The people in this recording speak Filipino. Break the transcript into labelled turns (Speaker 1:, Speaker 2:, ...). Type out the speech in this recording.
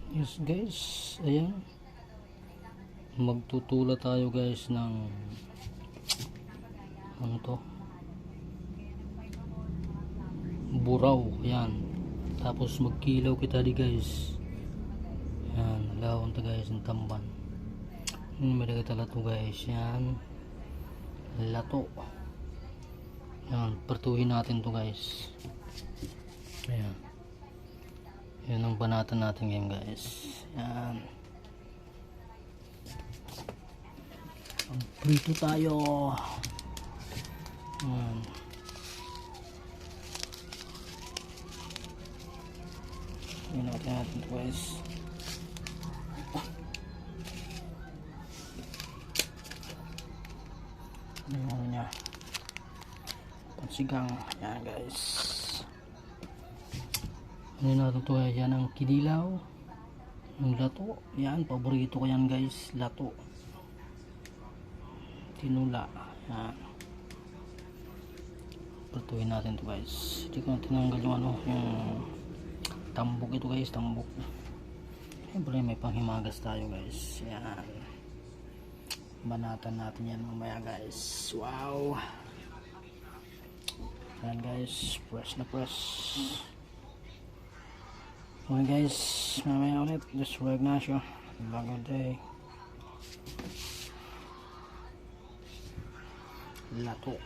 Speaker 1: Yes guys, ayan, magtutula tayo guys ng ano to, buraw. Ayan, tapos magkilaw kita di guys. Ayan, lawon ta guys ng tamban. May kita lato guys. Yan, lato. Ayan, pertuhin natin to guys. Ayan, yun ang banatan natin ngayon guys. Ayan, prito tayo. Ayan, yun natin to guys. Ano niya, pansigang. Ayan guys, ano natin to guys. Yan ang kinilaw ng lato. Yan, paborito ko yan guys, lato tinula. Yan, patuhin natin to guys. Hindi ko na tinanggal yung ano, yung tambok ito guys, tambok. Siyempre may panghimagas tayo guys. Yan, banatan natin yan mamaya guys. Wow, yan guys, press na press. Okay guys, mamaya ulit. Just Roy Ignacio, bagong day. Lato.